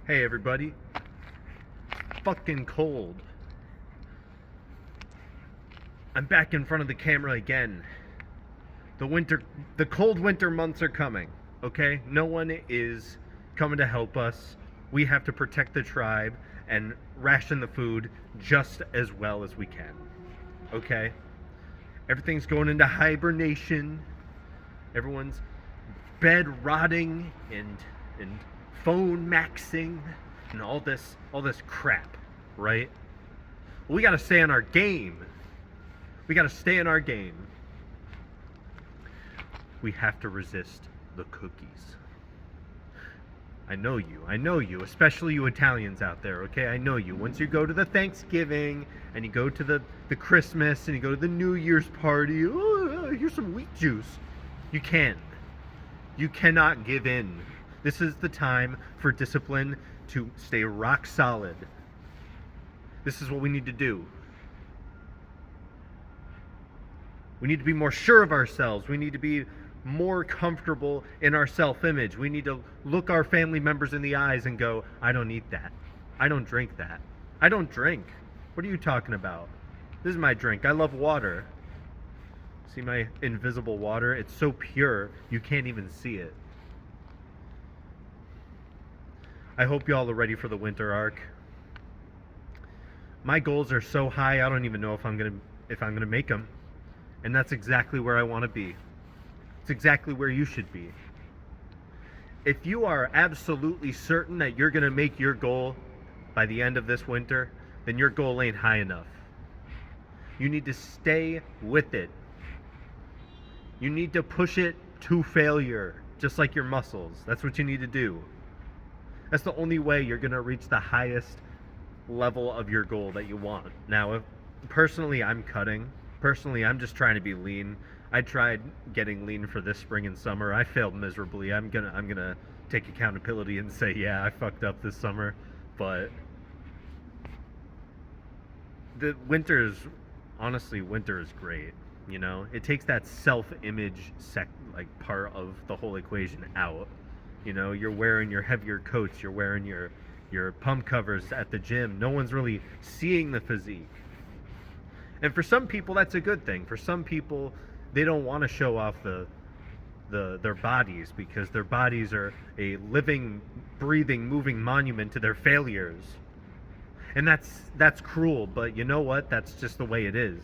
Hey everybody, fucking cold. I'm back in front of the camera again. The cold winter months are coming, okay? No one is coming to help us. We have to protect the tribe and ration the food just as well as we can, okay? Everything's going into hibernation. Everyone's bed rotting and phone maxing and all this crap, right? We got to stay on our game. We got to stay in our game. We have to resist the cookies. I know you, especially you Italians out there, okay? I know you. Once you go to the Thanksgiving and you go to the Christmas and you go to the New Year's party, oh, here's some wheat juice. You can't. You cannot give in. This is the time for discipline to stay rock solid. This is what we need to do. We need to be more sure of ourselves. We need to be more comfortable in our self-image. We need to look our family members in the eyes and go, I don't eat that. I don't drink that. I don't drink. What are you talking about? This is my drink. I love water. See my invisible water? It's so pure, you can't even see it. I hope y'all are ready for the winter arc. My goals are so high, I don't even know if I'm gonna make them. And that's exactly where I want to be. It's exactly where you should be. If you are absolutely certain that you're gonna make your goal by the end of this winter, then your goal ain't high enough. You need to stay with it. You need to push it to failure, just like your muscles. That's what you need to do. That's the only way you're going to reach the highest level of your goal that you want. Now, personally, I'm cutting. Personally, I'm just trying to be lean. I tried getting lean for this spring and summer. I failed miserably. I'm gonna take accountability and say, yeah, I fucked up this summer. But honestly, winter is great. You know, it takes that self-image part of the whole equation out. You know, you're wearing your heavier coats, you're wearing your pump covers at the gym. No one's really seeing the physique. And for some people, that's a good thing. For some people, they don't want to show off their bodies because their bodies are a living, breathing, moving monument to their failures. And that's cruel, but you know what? That's just the way it is.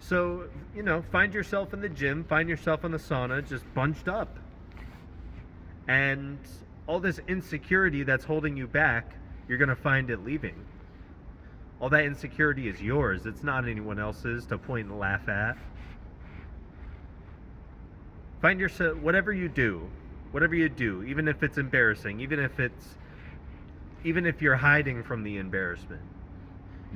So, you know, find yourself in the gym, find yourself in the sauna, just bunched up. And all this insecurity that's holding you back, you're going to find it leaving. All that insecurity is yours. It's not anyone else's to point and laugh at. Find yourself, whatever you do, even if it's embarrassing, even if you're hiding from the embarrassment,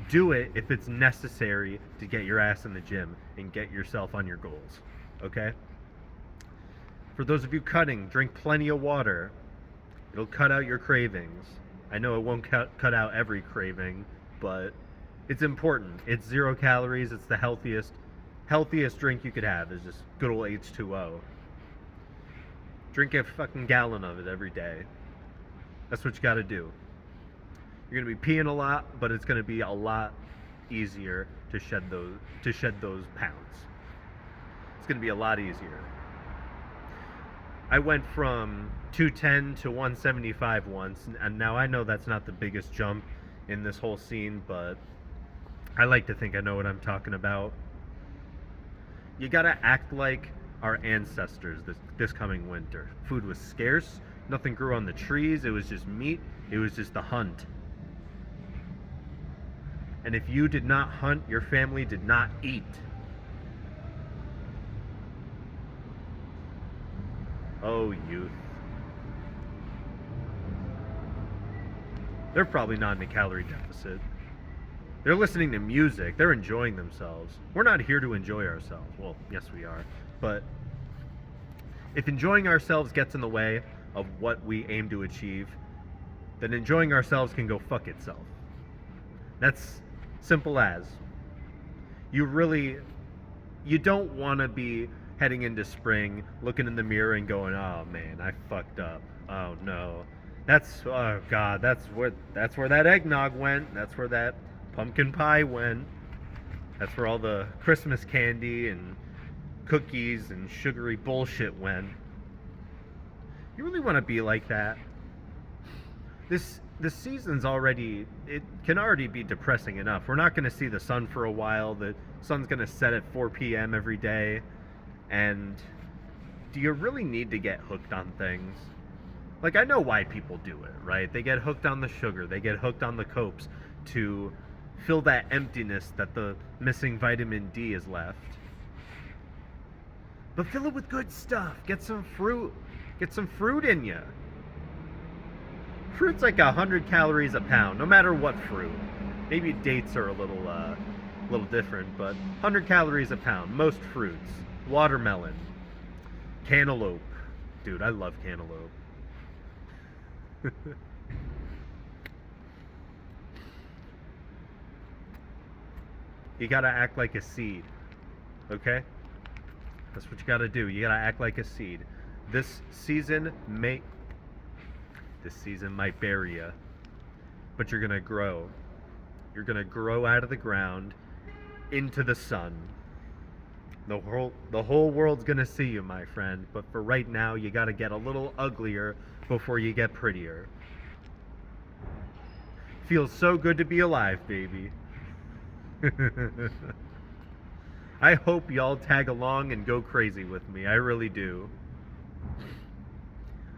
do it if it's necessary to get your ass in the gym and get yourself on your goals. Okay? For those of you cutting, drink plenty of water. It'll cut out your cravings. I know it won't cut out every craving, but it's important. It's 0 calories. It's the healthiest drink you could have is just good old H2O. Drink a fucking gallon of it every day. That's what you got to do. You're going to be peeing a lot, but it's going to be a lot easier to shed those pounds. It's going to be a lot easier. I went from 210 to 175 once, and now I know that's not the biggest jump in this whole scene, but I like to think I know what I'm talking about. You gotta act like our ancestors this coming winter. Food was scarce, nothing grew on the trees, it was just meat, it was just the hunt. And if you did not hunt, your family did not eat. Oh, youth. They're probably not in a calorie deficit. They're listening to music. They're enjoying themselves. We're not here to enjoy ourselves. Well, yes, we are. But if enjoying ourselves gets in the way of what we aim to achieve, then enjoying ourselves can go fuck itself. That's simple as. You don't want to be heading into spring, looking in the mirror and going, oh man, I fucked up. Oh no. That's oh god, that's where that eggnog went. That's where that pumpkin pie went. That's where all the Christmas candy and cookies and sugary bullshit went. You really want to be like that? This season's already, it can already be depressing enough. We're not going to see the sun for a while. The sun's going to set at 4 p.m. every day. And do you really need to get hooked on things? Like, I know why people do it, right? They get hooked on the sugar, they get hooked on the cokes to fill that emptiness that the missing vitamin D is left. But fill it with good stuff. Get some fruit. Get some fruit in you. Fruit's like 100 calories a pound, no matter what fruit. Maybe dates are a little different, but 100 calories a pound. Most fruits. Watermelon. Cantaloupe. Dude, I love cantaloupe. You gotta act like a seed. Okay? That's what you gotta do. You gotta act like a seed. This season might bury you, but you're gonna grow. You're gonna grow out of the ground into the sun. The whole world's gonna see you, my friend. But for right now, you gotta get a little uglier before you get prettier. Feels so good to be alive, baby. I hope y'all tag along and go crazy with me. I really do.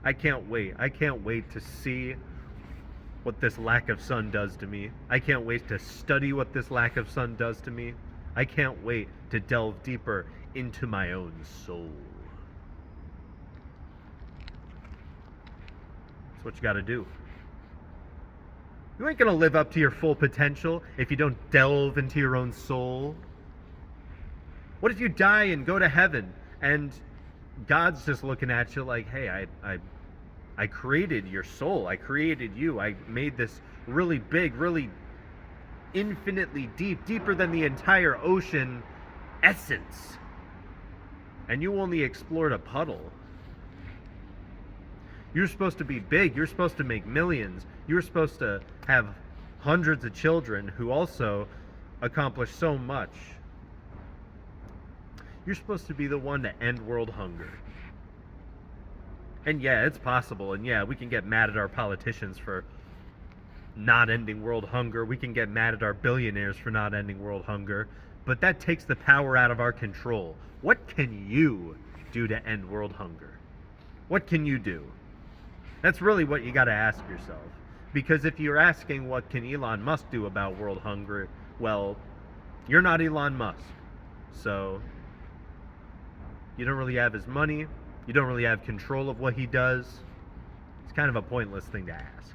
I can't wait. I can't wait to see what this lack of sun does to me. I can't wait to study what this lack of sun does to me. I can't wait to delve deeper into my own soul. That's what you gotta do. You ain't gonna live up to your full potential if you don't delve into your own soul. What if you die and go to heaven and God's just looking at you like, hey, I created your soul. I created you. I made this really big, really infinitely deep, deeper than the entire ocean essence. And you only explored a puddle. You're supposed to be big. You're supposed to make millions. You're supposed to have hundreds of children who also accomplish so much. You're supposed to be the one to end world hunger. And yeah, it's possible. And yeah, we can get mad at our politicians for not ending world hunger. We can get mad at our billionaires for not ending world hunger. But that takes the power out of our control. What can you do to end world hunger? What can you do? That's really what you got to ask yourself. Because if you're asking what can Elon Musk do about world hunger, well, you're not Elon Musk. So you don't really have his money. You don't really have control of what he does. It's kind of a pointless thing to ask.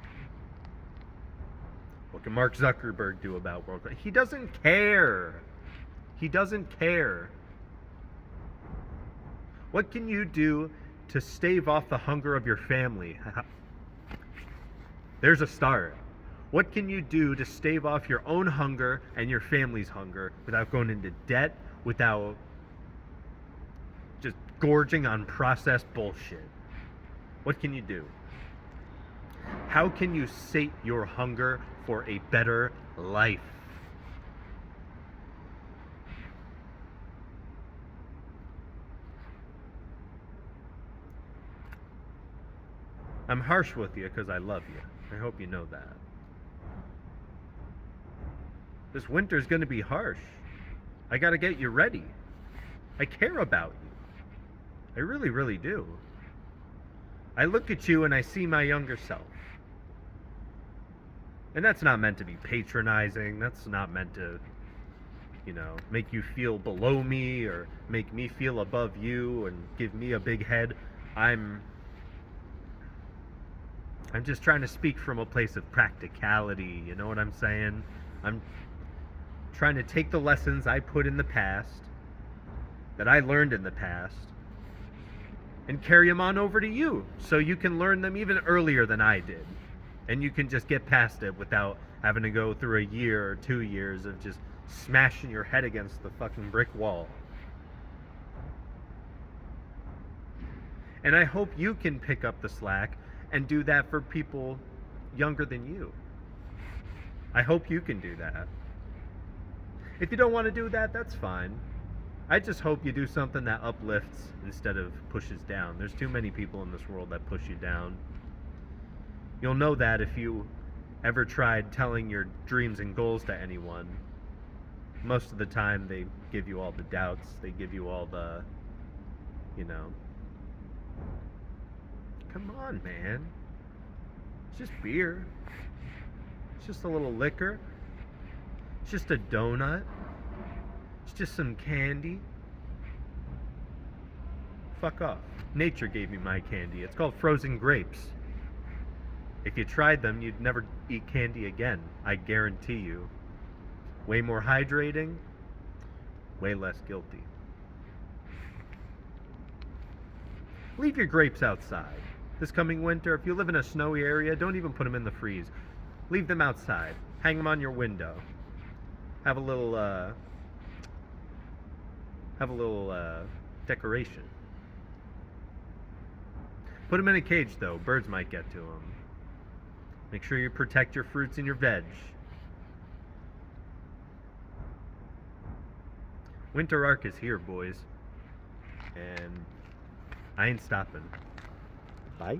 What can Mark Zuckerberg do about world hunger? He doesn't care. He doesn't care. What can you do to stave off the hunger of your family? There's a start. What can you do to stave off your own hunger and your family's hunger without going into debt, without just gorging on processed bullshit? What can you do? How can you sate your hunger for a better life? I'm harsh with you because I love you. I hope you know that. This winter's going to be harsh. I got to get you ready. I care about you. I really, really do. I look at you and I see my younger self. And that's not meant to be patronizing. That's not meant to, make you feel below me or make me feel above you and give me a big head. I'm just trying to speak from a place of practicality, you know what I'm saying? I'm trying to take the lessons I put in the past, that I learned in the past, and carry them on over to you, so you can learn them even earlier than I did. And you can just get past it without having to go through a year or 2 years of just smashing your head against the fucking brick wall. And I hope you can pick up the slack and do that for people younger than you. I hope you can do that. If you don't want to do that, that's fine. I just hope you do something that uplifts instead of pushes down. There's too many people in this world that push you down. You'll know that if you ever tried telling your dreams and goals to anyone. Most of the time they give you all the doubts, they give you all the, you know. Come on, man. It's just beer. It's just a little liquor. It's just a donut. It's just some candy. Fuck off. Nature gave me my candy. It's called frozen grapes. If you tried them, you'd never eat candy again. I guarantee you. Way more hydrating, way less guilty. Leave your grapes outside. This coming winter, if you live in a snowy area, don't even put them in the freeze. Leave them outside. Hang them on your window. Have a little decoration. Put them in a cage, though. Birds might get to them. Make sure you protect your fruits and your veg. Winter Arc is here, boys. And I ain't stopping. Bye.